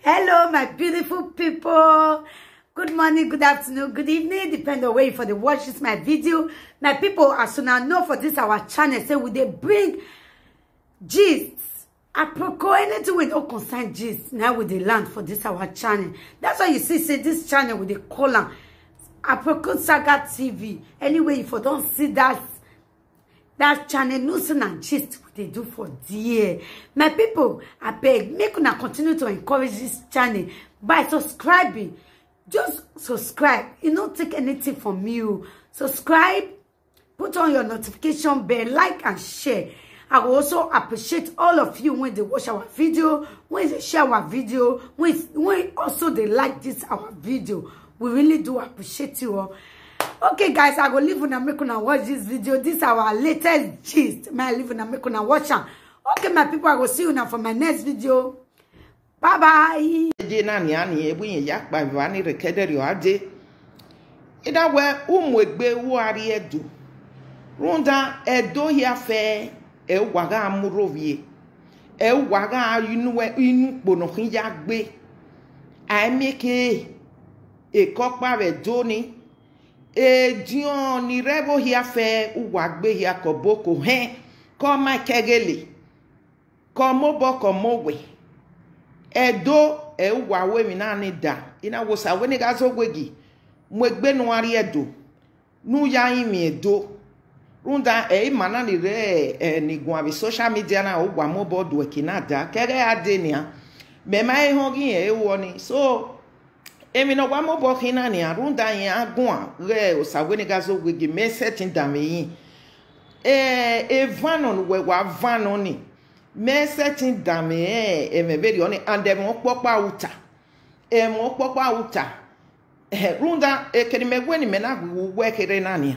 Hello, my beautiful people. Good morning, good afternoon, good evening, depending on where you for the watch this my video. My people, as soon as know for this our channel, say we they bring gist, aproko, anything with all concern gist. Now we they land for this our channel. That's why you see, say this channel with the column aproko saga TV. Anyway, if you don't see that channel, news and gist what they do for dear. My people, I beg, make una continue to encourage this channel by subscribing. Just subscribe. It don't take anything from you. Subscribe, put on your notification bell, like and share. I will also appreciate all of you when they watch our video, when they share our video, when also they like this our video. We really do appreciate you all. Okay, guys, I go leave una make una watch this video. This is our latest gist. May I leave una make una watch am. Okay, my people, I will see you now for my next video. Bye bye. Nani ani ebuyin yakpa vani rekederi ade. Ida we umwegbe wuari edu. Runda edo ya fe e waga amurovie. E waga inu pono ya gbe. Aimeke e kokpa we doni. E dion ni rebo ya fe uwagbe ya koboko he. Koma kegeli. Komo boko mowe. Edo wawe minani da ina osawenighazowegi mwegbe nuari edo nu ya imi edo runda mana ni re ni gwabi social media na ogwa mobodo ekinada kere adenia mema ehogi woni so emi no gwa mobo kinani runda yin agwa re osawenighazowegi me setting dame yin vanon we wa vanoni me setting dame emeberi oni and them okpokpa uta okpokpa uta runda ekenimegweni menagwu wekere nania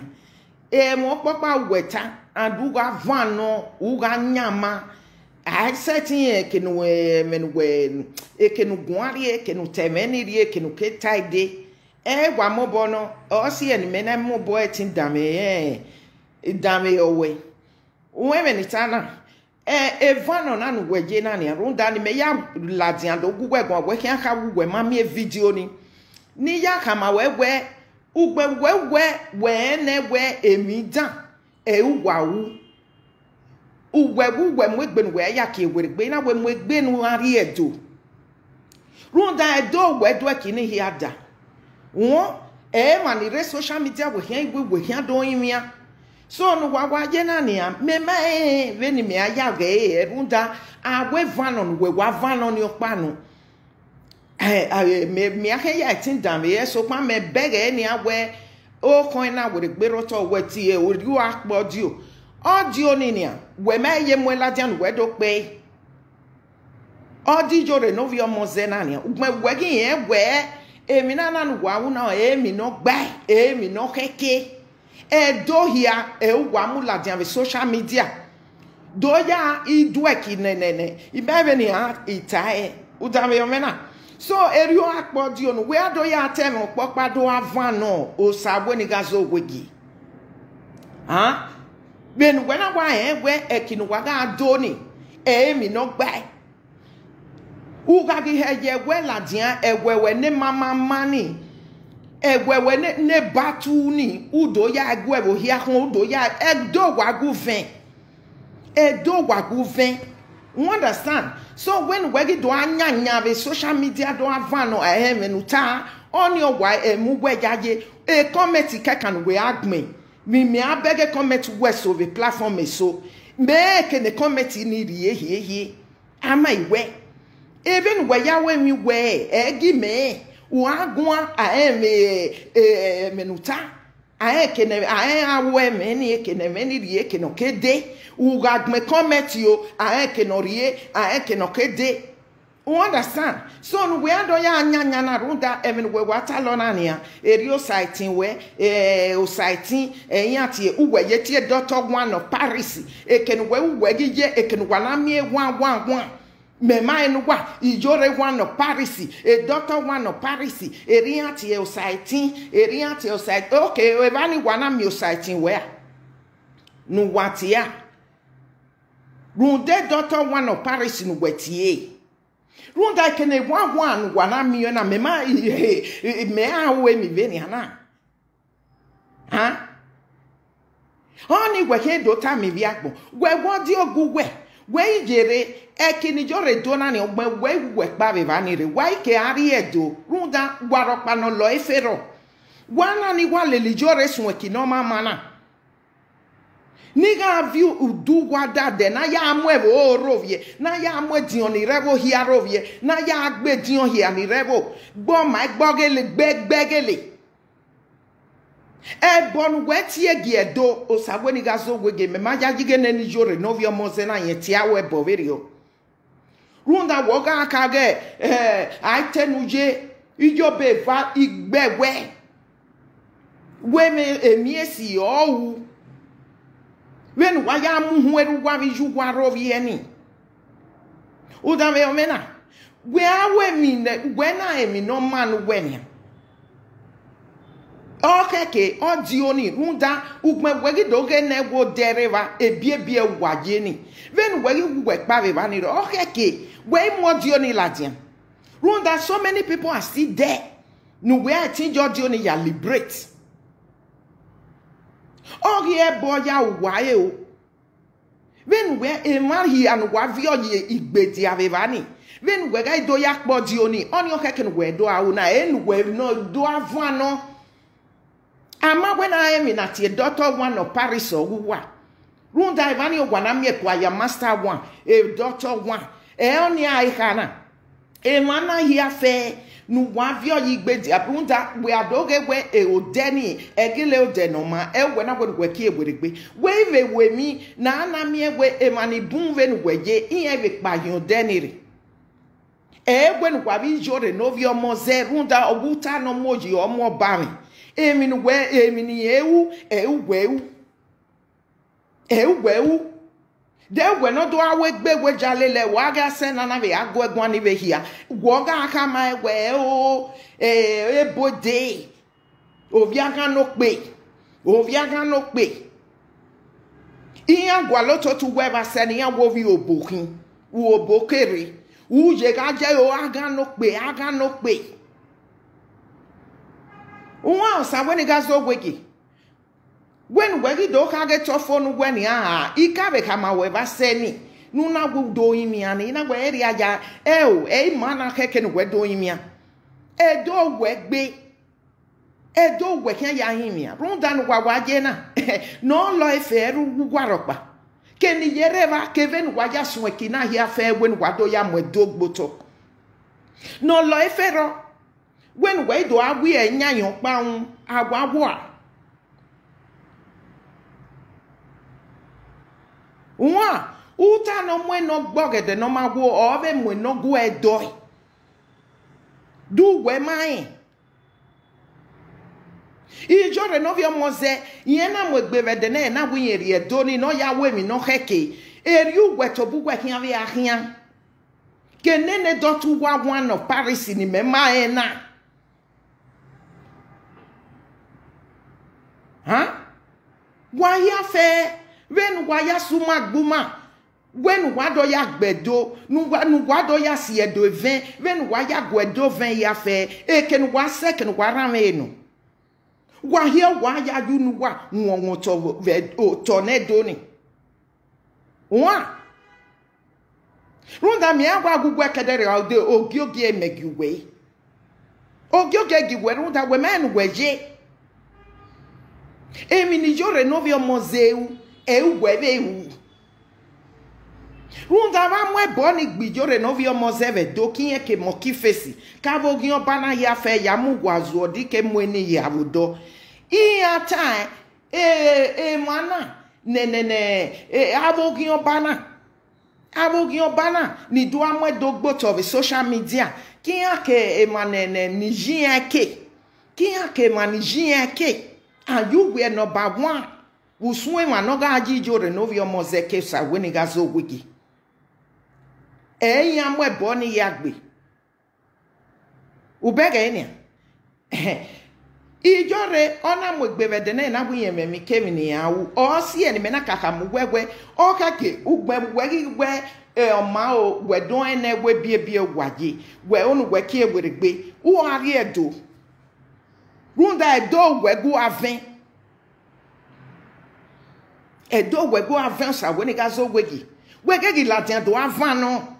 okpokpa weta and uga vano uga nyama I setting ekenwe menwe ekenugwari ekenutemeni ekenuketaide wa mobono osi eni menamo etin dame dame owe wemenitana evano nanu weje nani runda ni me ya ladian do gugwe gon we kan ka gugwe ma mi video ni ya kama wewe ugwe we ne we emidan uwawu ugwe mwegbe nu we ya ke weregbe na we mwegbe nu ari edo runda edo we do kini hi ada won mani re social media we han do yimia so no wa je na ni mema veni me ayage runda awe vanon we wa vanon yo panu me ake ya tin dam ye so pa me bege ni awe o coin na we gbero to we ti o ri akpo audio ni ni we me ye mo ladian we do pe audio re no vi omo ze na ni we gi yen we emi na na nu wa wu na emi no gba emi no keke do here wamu dian social media do ya idweki nenene ibebe ni ha itae udame yomena so erio akpodi onu we do ya tem opopa do avano osawenighazowegi ben when I we ekinu waga doni emi no gba uga gi heye we ladian ewewe ne mama mani egwewe ne batu ni udo ya egwewo hia ho udo ya edo wagu ven you understand so when we do anya be social media do avano menuta on your why emugwe jaje comment kekan we agme me abege comment west of the platform so make the comment ni rie ama iwe even we ya we mi we egi me Uagwa menuta kene awe meni kene meni rie keno kede ugagme comment yo kenorie kenokede you understand so no we ando ya anya na runda we watalo na nia erio sighting we o sighting yan tie uwe ye tie doctor one of Paris ekenu we uwe gije ekenu wana mie wan Mema enwa iyore one of Paris doctor one of Paris erianti o site okay evani wana mi o site where no watia runde doctor one of Paris no wetie Runda kene one wana mi na mema me awe mi veni ana. Ha? Oni weke dota mi viakbo. We wodi ogu we ijere ekini jore dona ni we pa be vani re. Wa ike ari edo. Runda gwaropa no lo efero. Wana ni wale lijore sunweki no mana. Niga view udu wada de na ya amwe bo rovie na ya amwe dion ni revo hia rovie na ya agbe dion hia ni revo gbo ma gbogele gbegele e bon weti egi edo osawenighazowegi me ma ya jige ne ni jore no vi omo se na yen ti awe bo verio runda woga akage aitenuje ijobe va igbewe we me emiesi owu when waya muhweru wa viju wa rovieni uda me omena we awe mi when I am no man when okeke odioni runda ugme wegi doge ne go dereva ebie wajeni when wegi we pave bani okeke we modioni ladian runda so many people are still there no we I think odioni ya liberate. Oh, yeah, boy, ya wae o. When we he and wavio ye igbeti avevani. When we guy do yak bodioni, on your heken we do auna, and we no do avano. Ama when I am in at your daughter one of Paris or what? Runda Ivani Wanamie kwa ya master one, a daughter one, only I hana. A mana here fair. Nu wavio yigbedi abunda we adoge we e odeni egile odenoma e we na we ki egberigbe we mi na anamie we e mani bunve nu weje iye we pa yon deniri e we nu wabi jore novio moze runda obuta no moji omo bami emi nu we emi ni ewu de we no do awe gbe we jalele waga se na na be ago egbon ni be hia woga aka ma we o ebode oviaga no pe iya gwaloto tu we ba se ni ya wo vi obokin wo obokere uje ga je o aga no pe uwa osawenighazowegi when we do kage tofonu when ya ikabe kama we ba seni nuna gu do imia ni na we area ya mana keke no we do imia do we kan ya imia runda no wa je na no lo eferu gwaropa keni yereva keven wa ya sunweki na hia fe when wa do ya mwedo gboto no lo efero when we do awi enyan pa un agwawo Uwa, uta no mwe no gbogede no magwo ove mwe no gwe edoi. Du we mai. Ijore no vio moze, yena mwe gbevede ne na winyeri edoni no ya we mi no heke. Eriu wetobu we hiavi ahia. Kenene dotu wa one of Paris ni me mae na. Ha? Waya fe when waya suma gbuma when wado ya gbedo nu wado ya siedo 20 when waya gwedo 20 ya fe eken wa second wa ramenu wa here waya du nu wa won to nedo ni wa runda mi agwa gugwe kedere ode ogiogi emegiwe ogiogi giwe runda we men weje emi ni jore novio mozeu runda va mwe boni gbijore novio mozeve dokinye ke mokifesi kavogion bana ya fe ya mugwazu odike mweni ya budo iya time mana avogion bana ni do amwe dogbo to social media kiya ke emanene ni kiya ke manijien ke ayu we number 1 uswe manoga ajijore novio mozeke osawenighazowegi eya mwe boni yagbe ubege enia ijore ona mwegbevede na buye memi kemini yawu o si eni mena kaka mugwegwe o kake ugbe wegi gwe oma o we don ene we bie waje we onu we ki eweregbe u ari edo runda edo we go aven edo we go aven osawenighazowegi wegegi ladian do avan no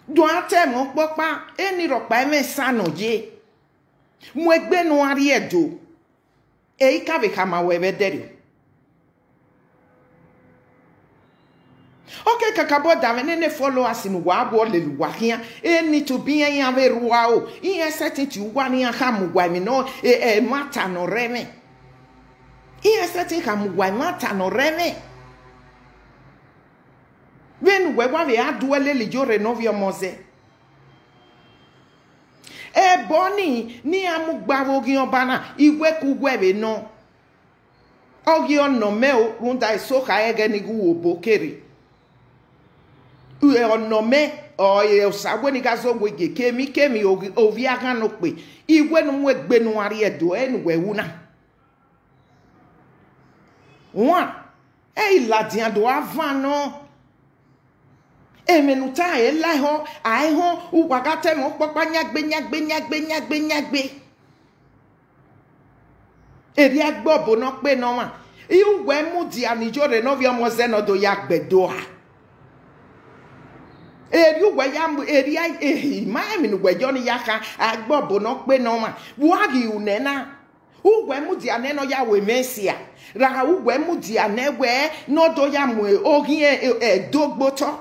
do atemo popa eni ropa eme sano je mu egbe no ari edo e ka be kama we bedere. Okay, kakabo davene followers in wabo leluwahia. Need to be a ruao. In certain to one in ham no mata no reme. In certain ham mata no reme. When we want to add duele iyore novia mose. Boni ni amugbawo giobana iwe kugwebe no. Ogio no meo runda soka ege ni gu obokeri. Onome osawenighazowegi kemi oviaga no pe iwe no egbe no ari edo enu wewuna one iladian do avano emenuta elaiho aiho uwagate mo popa nyagbe eri agbobo no pe no ma iwe mu di anijore no vi omo ze no do yagbedo ha eri weyam eri maemi no wejoni yaka agbobo no pe no ma wagi unena ugwe mudi aneno ya we mesia ra ugwe mudi anewe no do ya mu ogie dogboto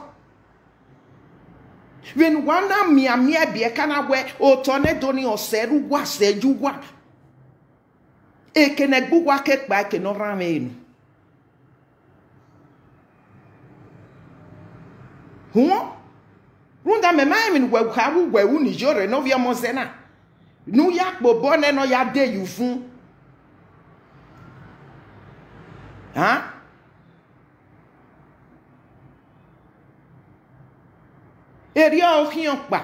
when wana mia bie kana we otone doni oseru wa seju wa ekene gbugwa kekpa ke no ramenu runda me maimi we kawu we uni jore no via mozena nu yakpo bone no ya de yufun ha eri o kion pa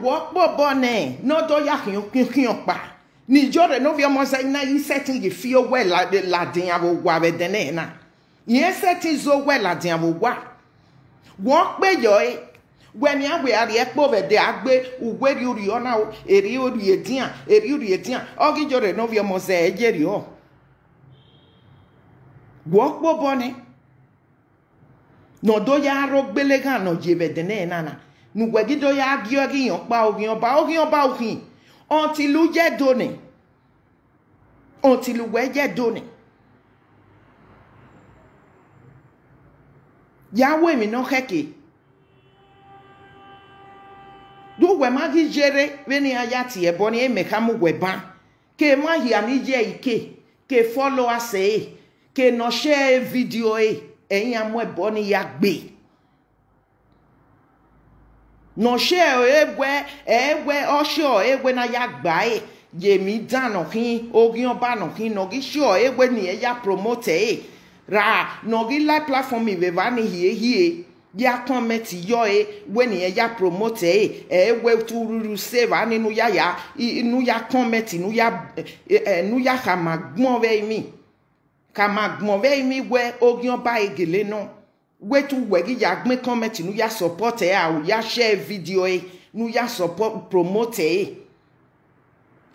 wo po bone no do ya kion pa ni jore no via mozena yi setting ye feel well la din abo wa be dene na ye setting zo well la din abo wa wo pe yo when ya we are ekpo de agbe ugweri uri ona eri uri edian ogi jore no via mose ejeri o wo po bone no do ya ro gbelega no jebe de nana nu gwegi do ya giogi yan pa ogi oba okin until lu je doni until lu we je doni ya we mi no keke do we magi jere veni ayati e boni e mekamu weba ke ma hia ni je ike ke follow ase ke no share video eyin amu e boni ya gbe no share ewe osho ewe na ya gba ye mi dano kin ogi oba no kin no gi sure ewe ni e ya promote ra no gi live platform mi ve vani hie ya comment yo when ya promote we to save ani nu ya comment nu ya kama gbon ve mi we ogion ba egele no we to we gi ya gbin comment nu ya support ya share video nu ya support promote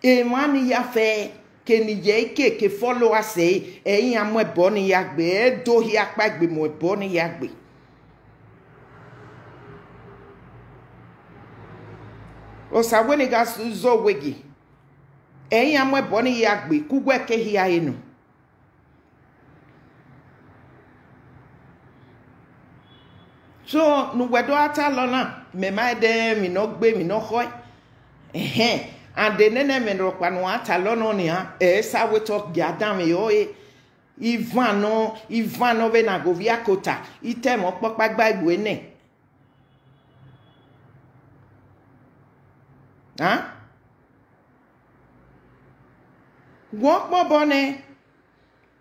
mani ya fe ke ni je ke follow us eyin amo ebo ni ya gbe do ya pa gbe mo ebo ni ya gbe osawenighazowegi eyin amo ebo ni ya gbe kugwe ke hia enu so nu wedo ata lona me ma de mi no gbe mi no khoi and the nene me ro pa no ata lona ni ha sa we talk gadam yo Ivano ve na govia kota itemo popa gba igwe ne ha wo bone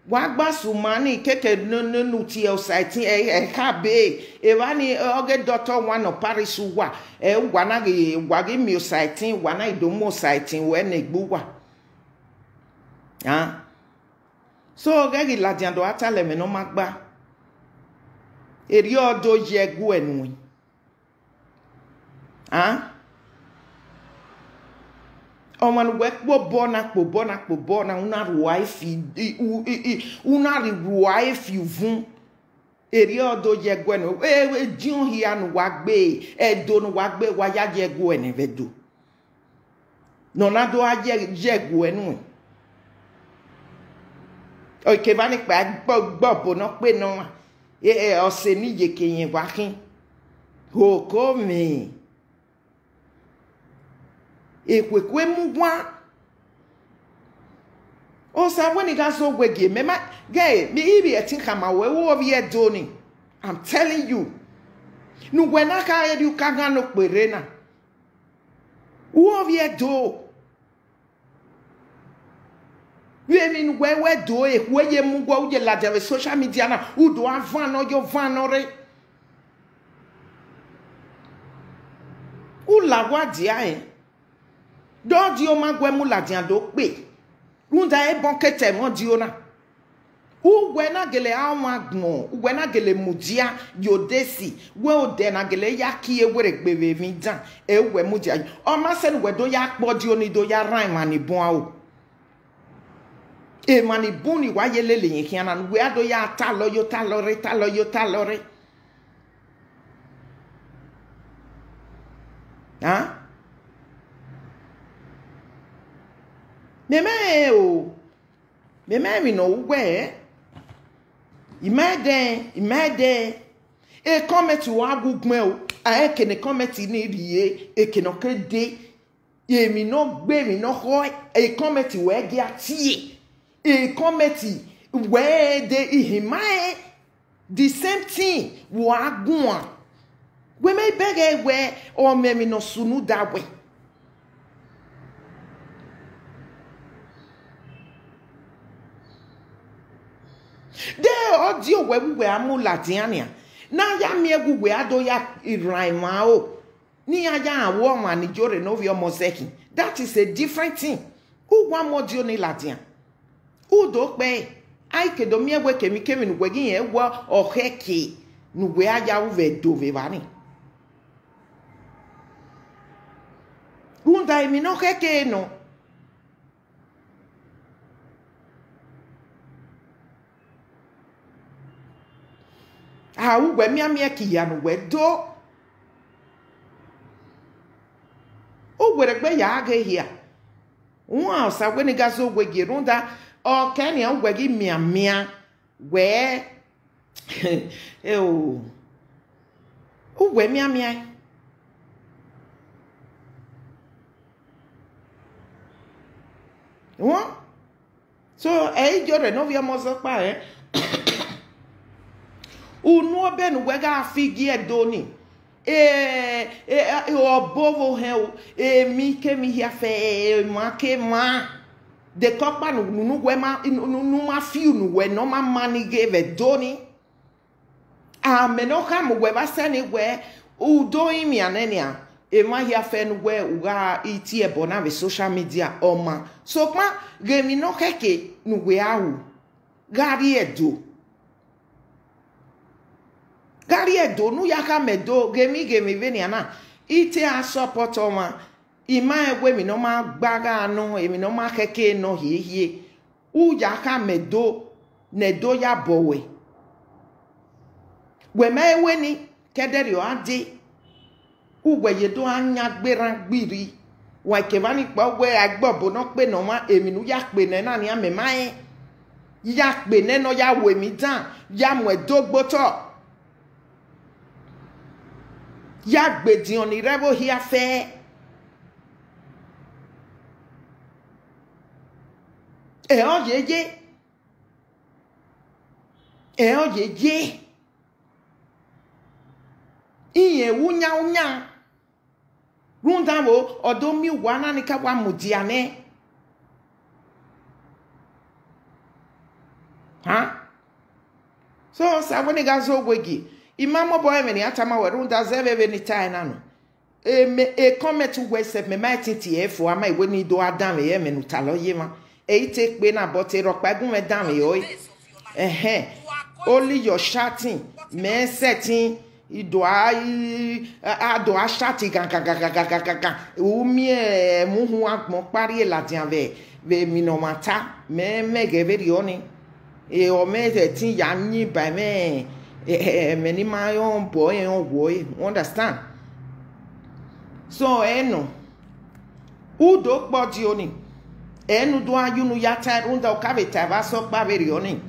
wa gba sumani keke no ti site e ka be e wani oge doctor one of Paris wa e wana ge wagi mi site wana idomo site we na igbuwa ha so gegi ladian do atale me no magba eri odo yegu enwe ah oman we kpo bona una ruaifi una ruaifi vun eri odo yegu enwe e dion hia no wagbe edo no wagbe wa ya yegu enwe do no na do yegu enwe o ke ba ni pa gbogbo no pe no ose ni yekeyin wakin ho ko mi ekwekwe mugwa osawenighazowegi mema ge mi ibi etin kama we wo bi edoni I'm telling you nu wena ka edu kaga no pere na wo bi edo we mean we do e we ye mugwa uje la de social media na udo avan no yo vanore ula wadia do di o magwe mu la dian do pe runda e bon kete mo di ona we na gele awon agbon we na gele mudia yodesi we o de na gele yaki e were gbebe mi dan e we mudia o ma se we do ya po di oni do ya ran mani bon awo e mani buni wa yelele yin kiana we ado ya talo yo talore ha meme mi no we imede e comment wa gugme o a ke ne comment ni rie e ke no kede e mi no gbe mi no ho e comment we ge atie e comment we de ihimae the same thing wa gun we me bege we o me mi no sunu dawe de audio we amula diania na ya mi egu we ado ya iraima o ni ya awo ma ni jore no vi omoseki that is a different thing u wa modio ni ladian u do pe ai ke do mi egwe kemi nu gwegi yen wo oheke nu we aja u ve do ve bani unda mi no heke no we mi ki ya no we do o were gbe ya aga hia won osawenighazowegi runda o kenya gwegi mia we o we mia won so jore no vi omozo pa unu obenu wega afigi edoni obovo he mi ke mi hia fe ma ke ma de kopa nu we ma nu ma fiu nu we no ma mani give edoni ameno kam we ba sene we udo imi anenia e ma hia fe nu we uga iti e bona ve social media oma so pa gemi no keke nu we awu gari edo gari edo nu yaka medo gemi veni ana ite a support oma ima egwe mi no ma gbaga anu emi no ma keke no hie u yaka medo nedo ya bowe we ma ewe ni kederi o ade u gwe yedo anya gbera gbiri wa kevani pa we agbobo no pe no ma emi nu ya pe ne na ni amemae ya pe ne no ya we mi dan ya mo edogbo to ya gbedi oni revo hia fe o yeje iye wunya runda wo odo mi wa na ni ka wa mudiane ha so osawenighazowegi imamo boy me ni atama we runda zebebe ni tai na no comment we se me ma titi e fo ama iwe ni do adam ye me nuta lo ye ma e take pe na but e ropa gun me dam yo only your shouting me setting a shati kan umie muhu akmo pari la tian ve minomata me geverioni e o me tin ya nyi ba me ni ma yon boy yon boy, understand? So eno udo gbodi oni enu do ayunu ya ta runda o kabe ta va so pa verioni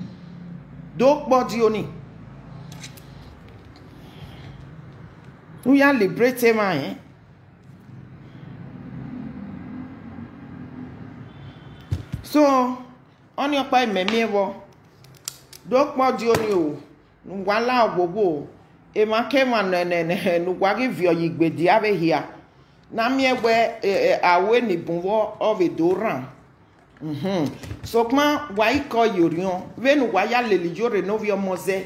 do gbodi oni we are liberate man so on your pa meme wo do gbodi oni o wala ogbogo e ma ke ma ne nu gwa give your yigbedi ave here na mi egbe awe ni bunwo of a doran so kuma wa iko yorion venu wa ya leli yore no vi omoze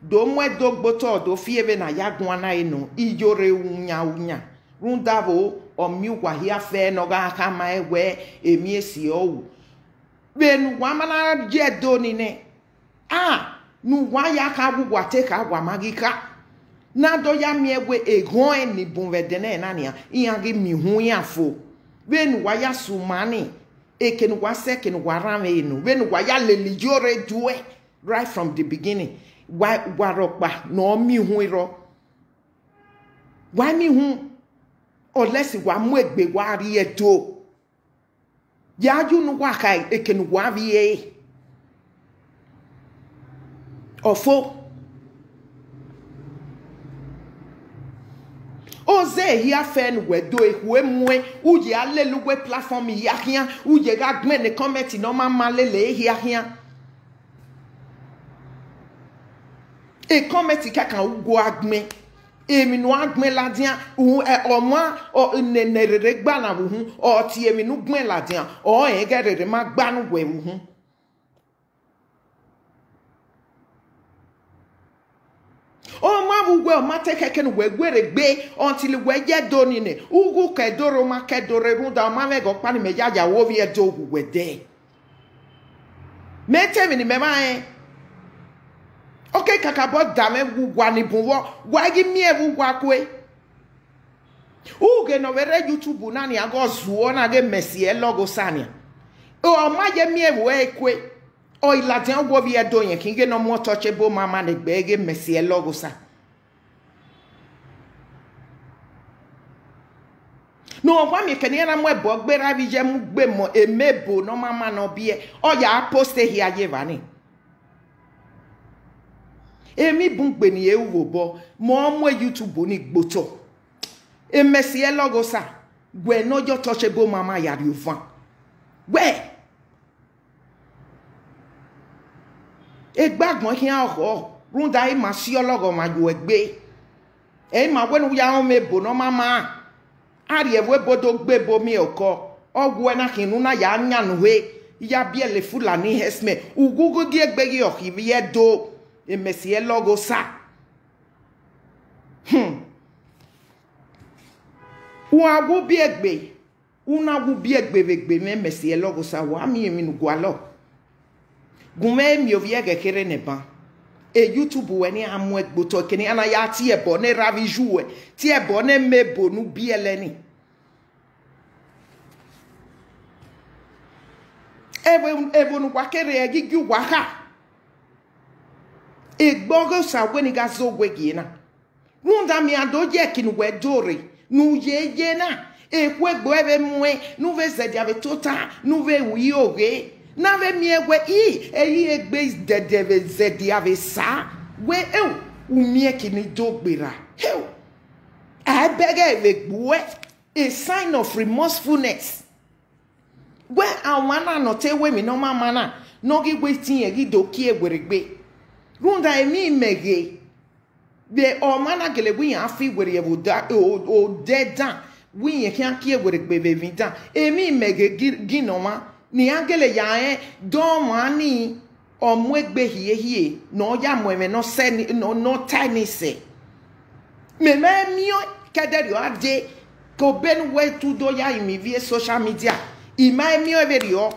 do mwe do gboto do fi ebe na ya gun ana enu iyore unya rundavo o mi wa hia fe no ga aka ma egbe emi esi owu venu wa mana je do ni ne nu wa ya ka gugwa te ka gwa magika na do ya mi egwe egon eni bunvedene na nia iyangi mi hu ya fo venu wa ya sumani ekenu wa sekenu wa rame enu venu wa ya lelijore duwe right from the beginning wa rokpa no mi hu iro wa mi hu olesi wa mu egbe wa ri edo ya ju nu wa kai ekenu wa vie ofo oze hia fen wedo ehwe mwe uje alelugwe platform yahia uje ga gme ne comment no mama lele hia e comment kaka ugo agme emi no agme ladian o ne rere gba na wu o ti emi no gme ladian o en gerere ma gba no we wu o ma bugwe o ma tekeke no wegwere gbe until we je do ni ne ugu kedoro ma kedore runda ma me go pa ni me jaja wo vi e do gugwe de me temi ni me ma okay kaka bo da me gugwa ni bunwo wa gi mi e gugwa kwe uge no were YouTube na ni ago zuo na ge mesie logo sania o ma je mi e we kwe o iladian wo bi edo yen kinge no mo touchable mama ne gbege mesie logo sa no wa mi keni na mo ebo gbera bi je mu gbe mo emebo no mama no bie o ya post here ye vani emi bungbe ni ewo bo mo YouTube ni gboto e mesie logo sa gwe no jo touchable mama ya ri ofan we egbagbon ki an ho runda e ma si ologo ma ju egbe e ma wenu ya on mebo no mama ari ewe bodo gbebo mi oko ogwo na kinu na ya nyanu we ya biele fulani hesme ugugu gi egbe gi okivi edo e mesie logo sa wa gu bi egbe una gu bi egbe vegbe me mesie logo sa wa mi emi nu gwalo gume mi ovie gekere ne ban e YouTube weni amu egboto keni ana ya ti ebo ne ravi jouer ti ebo ne mebo nu bieleni ebo nu kwakere egigi waka egbogo osawenighazowegi na nunda mi adoje kinu wedore nu yeye na ekwegbo ebe mwe nu ve zedi ave tota nu ve iyore na ve miegwe eyi egbe dedeve zedi ave sa we umie kini dogbera I beg a sign of remorsefulness where awana no te we mi no mama na no gi wetin e gi doki egweregbe runda emi mege be o mana gele wi afi were ye o dedan wi ye kan ki egweregbe be vindan emi mege gi no ma ni angele ya do mani omwegbe hie no ya mweme no se no tiny se me mio kederi ade ko ben we tu do ya imi vie social media ima mio everio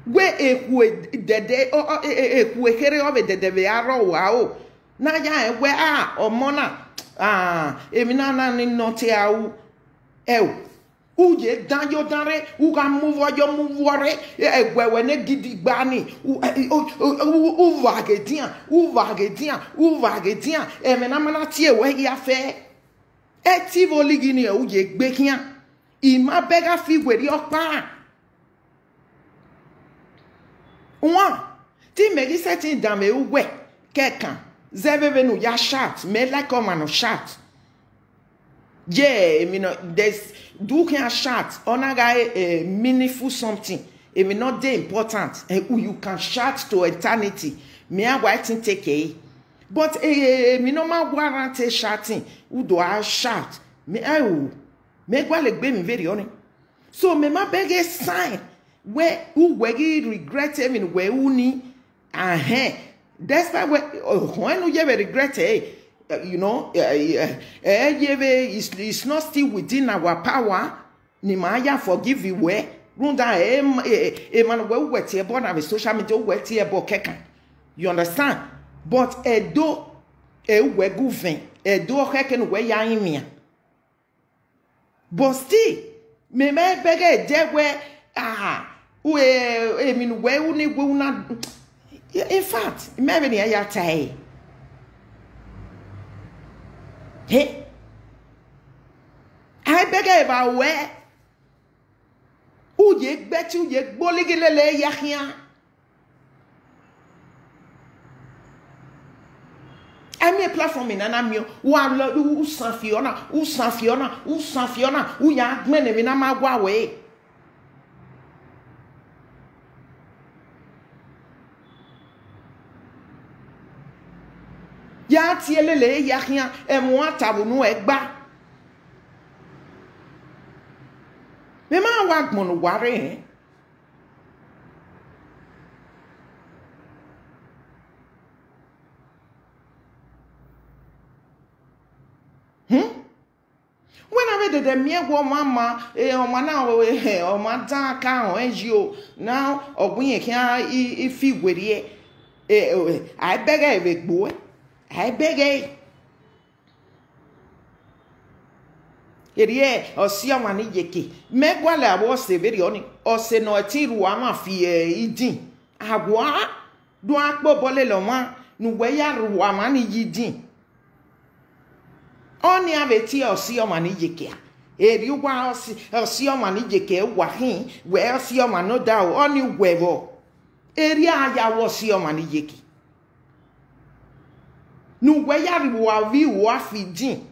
we ekwe dede ekwe kere obe dede be aro wa o na ya we omona emina na ni note awu uje dan yo dare u ka move re egwewe ne gidigba ni u vagetian emina mana tie we ya fe eti voligini uje gbe kian ima bega fi gweri opa one ti megi setting down me uwe kekan zeveve nu ya chat me like come no chat yeah I mean there's do can chat on a guy meaningful something it may not be important and you can chat to eternity me I waiting take a but me no ma warranty chatting who do I chat me me gwa le gbe mi very honest so me ma beg a sign where who regret him in where uni that's why when you regret you know it's not still within our power ni maya forgive you where runda man we wet here born have social media wet here bo keka you understand but edo we guven edo keken we ya imia but still me beg je where I mean, where we not. In fact, maybe I tell hey, I beg about where. Who ye bet you ye boligele yahia. I'm a platform in an amio, who Sanfiona, who young men in a way. Ya tielele ya rien e mo atabu no egba me ma wa gbon ware when I read the mere mama o mana o ma dan ka on NGO now ogbun kan ifi gwere I beg e gbo I beg Erie osia mani yeke megwale abo se very oni ose no ti ruwa ma fi idin agwa do apo bole lo ma nu we ya ruwa mani yidin oni aveti osia mani yeke eri wa osia mani yeke wa hin we osia mano da oni wevo eri aya wo osia mani yeke nu we ya ruwa vi wa fi din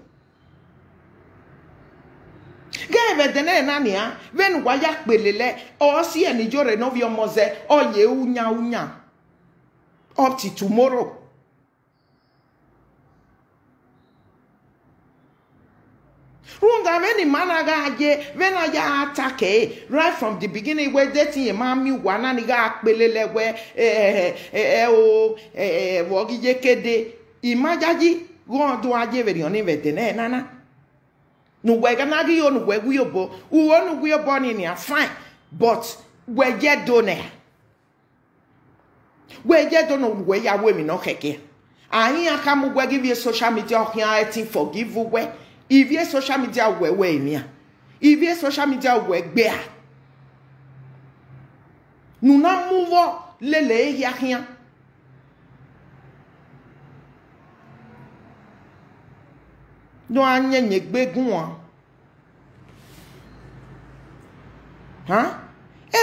Gave the nania, when wayak belele, or see any jore of your mose, or ye unya up to tomorrow. Runda any managa ye, when I attack right from the beginning where dating a mammy one and gak belele where wogi yekede, imajaji, go on to a jevery on even nana. No we gonna gi on we bo who on we born in ya fine but we get done we ya women no keke ahi aka mu we give you social media here thing forgive we if you social media we ni if you social media we gbe a nu na move lele ya here no anye nyegbegun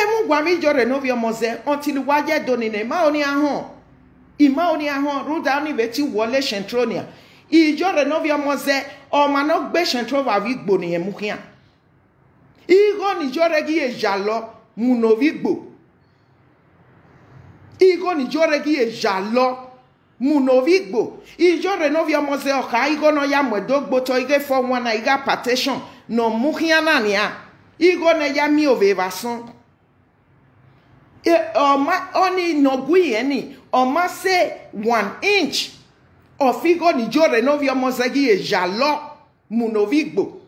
mu gwa mi jore no vi omoze until waje donine ma oni ahon ruda ni beti wole centronia I jore no vi omoze o ma no gbe centro va vi gbo ni emu kian igo ni jore gi ejalo mu no vi gbo igo ni jore gi ejalo Munovigbo, ijo renovia mose oka igo no ya mwedogbo to ige for one iga partition no muhiana nia igo ne ya mi ovevason oni no gui eni oma se 1 inch of igo ni jo renovia mose gi e jalo Munovigbo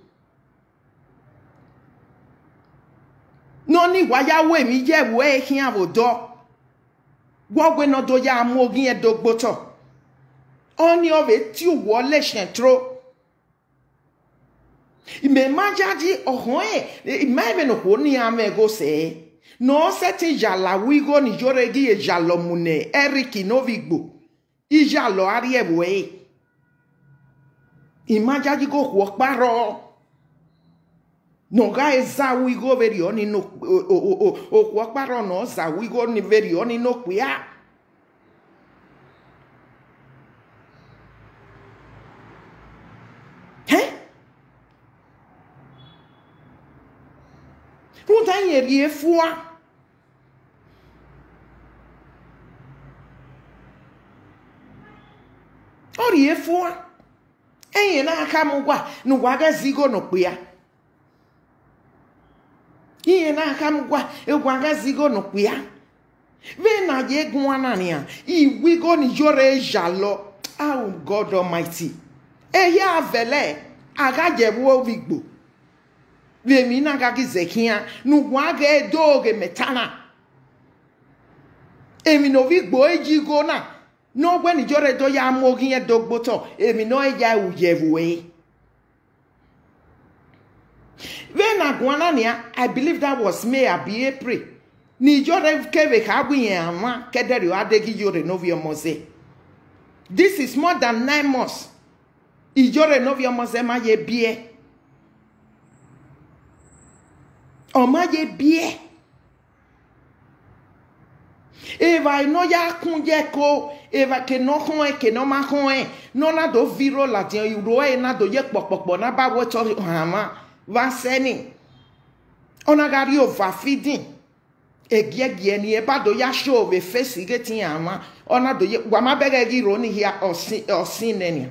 no Oni waya we mi je we hin avodo. Gwogwe no do ya amogi edogboto. Oni ove ti wole shentro. Ime majaji ohoe imaive no honi amego se no seti jala wigo ni joregi e jalo mune eriki no vigbo ijalo ariewe imajaji go ho paro no ga eza wigo veri oni no o ho paro no za wigo ni veri oni no kwia Ruta yeri efua. Ori efua. Enye na aka mugwa no waga zigo no kpia. Iye na aka mugwa egwaga zigo no kpia. Ve na ye gwana nia. Iwigo ni jore jalo. Oh God Almighty. Eya vele aga jewo vigbo. Vemina gagi zekia nuwage doge metana emi no vi gbo ejigo na no gbe ni jore do ya mogi en dogboto emi no eja uyewe when agwanania I believe that was May abi April ni jore keve ka gbi en ama kedere o adegi jore no vi omoze. This is more than 9 months ijore no vi omoze ma ye bie Omaye bie. Eva no ya kunje ko eva ke no hoe ke no ma hoe no na do viro la ti uro na do ye popopo na ba wo to hama va seni ona gari overfeeding egie ni e ba do ya show we face ge ti ama ona do ye wa ma bege gi ro ni hia osin nenia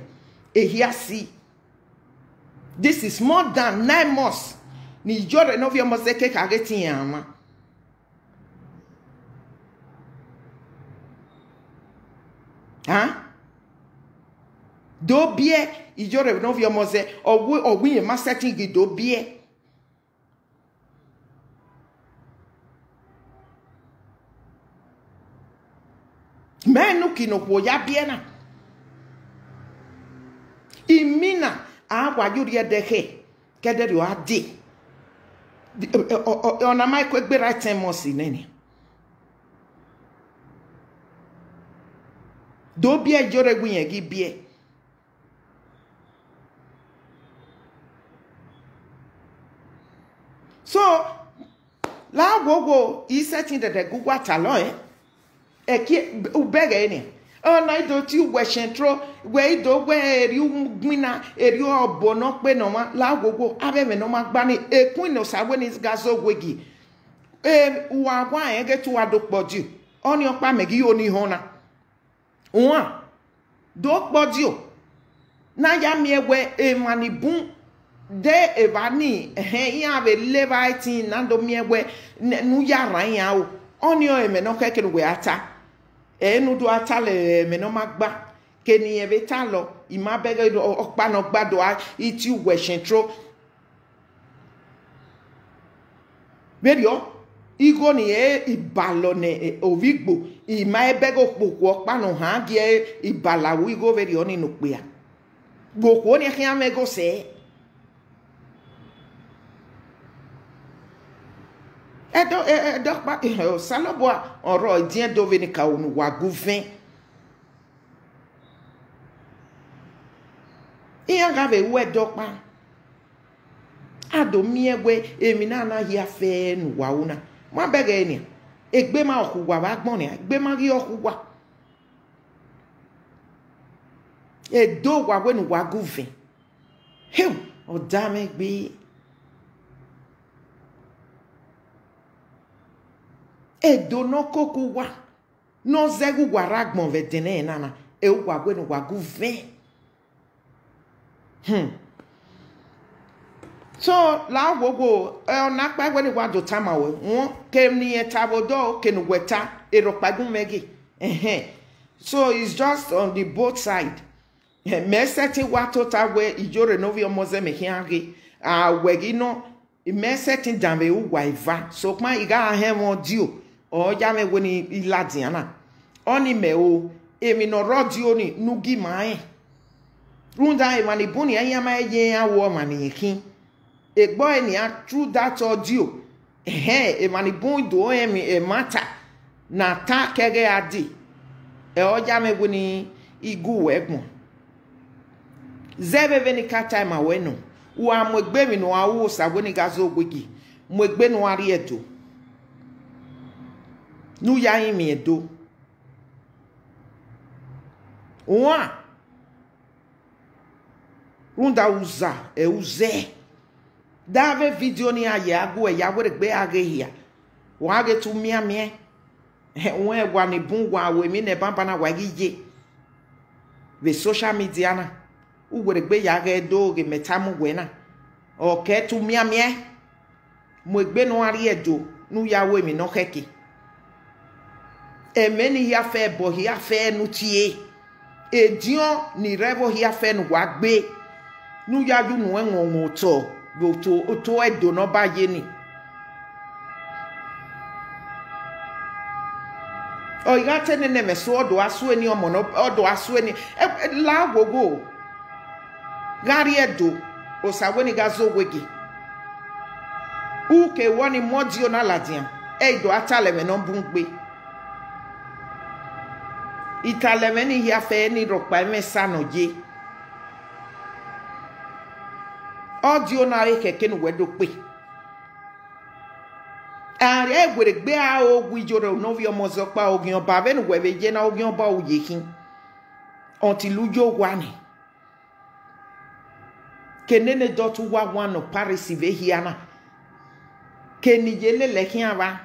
e hia si. This is more than 9 months. Ni jore no vio mozeke kageti ama. Ha? Do bie ijore no vio moze owi ma setting gi do bie. Menu kino po ya bie na. Imina agwa yuri edeke kedere o ade. On a my quick be right time mosi nene. Do be a jore gwin gi bie. So la gogo is setting that the Google talo e ki ubege ni. Oh na do ti we shentro we do we eri umina eri obo no pe no ma la gogo abeme no ma gba ni ekun no osawenighazowegi wa gwa en get wa do poju oni opa megi oni hona wa do poju na ya mi ewe e manibun de evani ya be levitin na do mi ewe nu ya ran ya o oni o eme no keke we ata enu do atale me no magba keni ebe talo imabege okpa no gbado iti we shentro berio igo ni ibalo ne ovigbo ima ebego poku okpa no ha gi ibalawo igo berio ni no pia gboko ni kian mego se Edo pa saloboa oro idien do veni ka onu wa guvin. Iyan ga ve we do pa. Ado mi egwe emi na na hia fe nu wa una. Ma bege ni. Egbe ma oku wa ba gbon ni, egbe ma ri oku wa. Edo wa we nu wa guvin. Heu, o da me gbe Edo no koku wa no zegu gwaragbon vedene nana e wa gwe no wagu ve so la gogo na pa gwe ni wa do tama we won kem ni etabodo ke no weta ero pagun megi so it's just on the both side me seti wa total we ijore no vi omoze me hiage wegi no me setting down we waiva so kwa iga hemo dio o ja me woni iladiana oni me o emi no rodio ni nugi mai runda e mani buni anya ma ye awo mani kin egbo eni a through that audio e mani bun do emi e mata na ta kege adi e o ja me woni igu egbon zebe veni ka time aweno wa mogbe mi no awu osawenighazowegi mogbe no ari edo nu ya yin mi edo wa runda uza e uze dave video ni aye ago e ya were gbe age hia wa ge tu mia mie won e gwa ni bun gwa we mi ne bamba na wa gije the social media na uwere gbe ya ge do ge metamu wena o ke tu mia mie mo gbe no ari edo nu ya we mi no keke e meni ya fe bo ya fe nu tie edion ni revo ya fe nu wa gbe nu ya ju nu enwon to go to edo no ba ye ni o ya tene ne me so odo aso eni omo no odo aso eni la gogo gari edo osawenighazowegi uke woni modio na ladian eido ataleme no bungbe italeme ni ya fe ni ropa mesa no je audio na keke no wedo pe ari egwere gbe a ogwu ijoro no vi omozo pa ogun oba be no webe je na ogun oba oyekin until ujo gwani kenene dotu wa wano Paris ve hiana kenijele lekin aba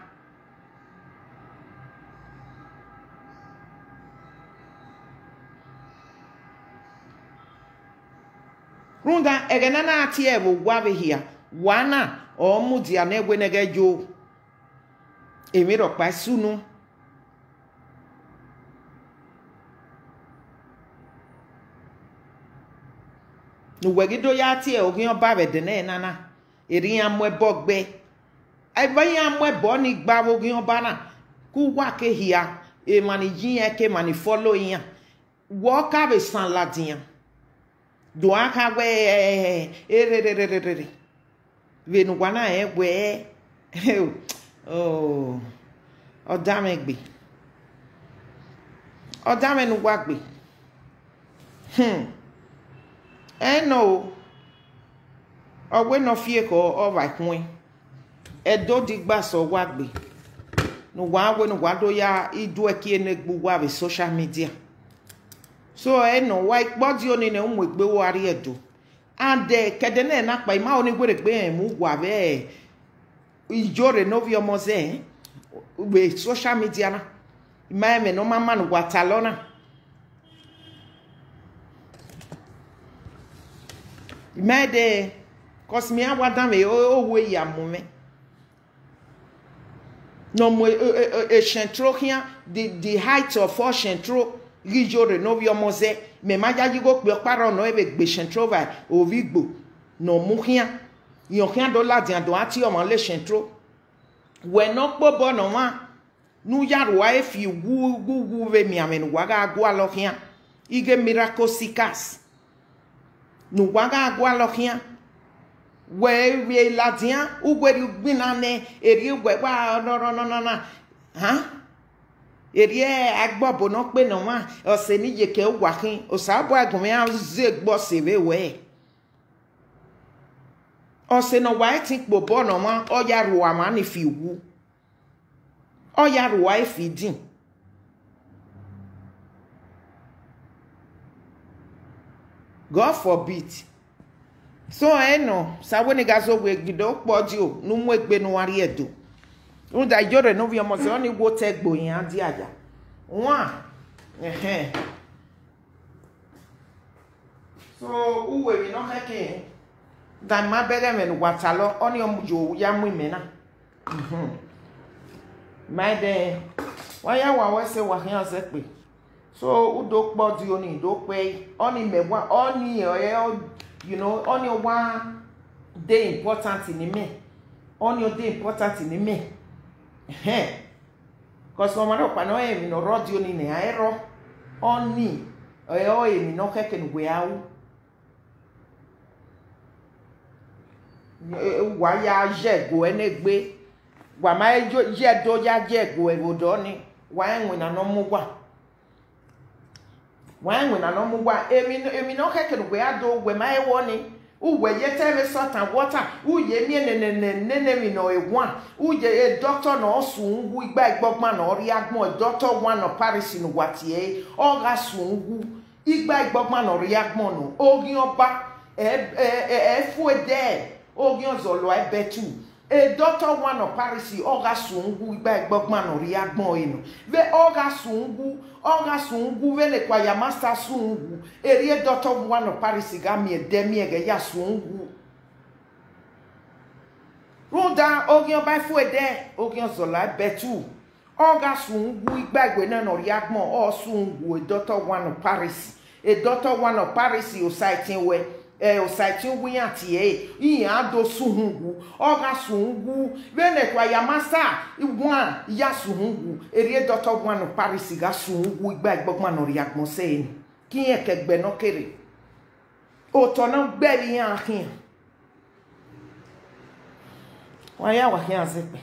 runda egenana atie bo wabe hia wana o mudia na egwe negejo emiro pa sunu no wegido ya tie ogun oba be de na nana eri amwe bogbe ai ba ya amwe bo ni gba ogun oba na ku wa ke hia e mani jin e ke mani follow yan wo ka be san ladian do aka we we no gwana e we oh odamegbe odame no wagbe no owe no fie ko o vai kun edo digba so wagbe no wa we no wado ya idu eki enegbu wa be social media so no wa body oni ne umu egbe wo ari edo and kedene na pa ima oni gwere gbe mu gwa be iyore no vi omoze be social media na ima me no mama no watalona mede cause me awadan me o we ya mu me no mo e chentro here the height of all chentro rijore no vi omoze me majaji go pe paro no ebe gbe chentro vai ovigbo no mu here yon kan do ladian do ati o mo le chentro we no pobo no wa nu yaro wa e fi wu we mi amen wa ga agwa lo here ige miracle sikas no waga agwa lokia we ladian ugweri gbinane eri ugwe wa no ha eri agbobo no pe no ma ose ni yeke wakin osabo agunme aze gbo sebe we ose no wa tin pobo no ma oya ruwa ma ni fi wu oya ruwa e fi din God forbid. So no, osawenighazowegi do podio nu mu egbe nu ari edo. Unda iyore no vi omoze oni wo tegbo yin adi aja. Wa so uwe mi no heke. Dan ma bere me nu watalo oni omujo ya mu imena. My de wa ya wa we se wa hian se pe. So udo kpodi oni do pe oni mewa oni you know oni wa dey important in me on your day important in me. Because no matter what no emi no radio ni ne aero on ni o emi no keke we awu wa ya je go enegbe wa ma je do ya je go egodo ni wa enwe na no mugwa emi no keke we ado we ma ewo ni uwe yeteme salt and water uye mi nene mi no ewan uye doctor no sungu igba igbogma no ri agbon doctor one no Paris no watie oga sungu igba igbogma no ri agbon no ogin oba fuede ogin ozolo betu doctor one no Paris oga sungu igba igbogma no ri agbon eno ve oga sungu vele kwa ya master sungu eri doctor one no Paris ga mi edemi ege ya sungu ronda ogin oba fuede ogin ozolo betu oga sungu igba igwe na no ri agbon o sungu doctor one no Paris doctor one no Paris o sighting we o sighting we atie iya do sungu oga sungu vele kwa ya master one ya sungu eri doctor one no Paris ga sungu igba igbogma no ri agbon se ni ki en kegbe no kere o to na gbe ri yan kin wa ya wa yan se pe.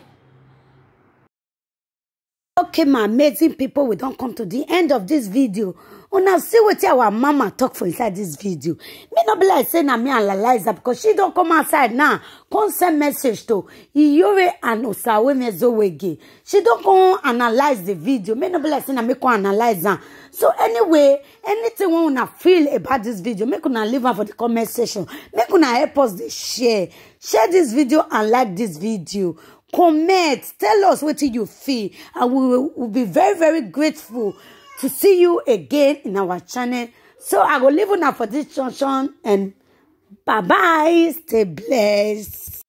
Okay, my amazing people, we don't come to the end of this video. Now see what our mama talk for inside this video. Me not be like saying me analyze that because she don't come outside now. Come send message to Iyore and osawenighazowegi. She don't come analyze the video. Me not be like saying me come analyze that. So anyway, anything we wanna feel about this video, make una leave her for the comment section. Make una help us to share this video and like this video. Comment, tell us what you feel, and we will be very, very grateful to see you again in our channel. So I will leave you now for this junction, and bye-bye. Stay blessed.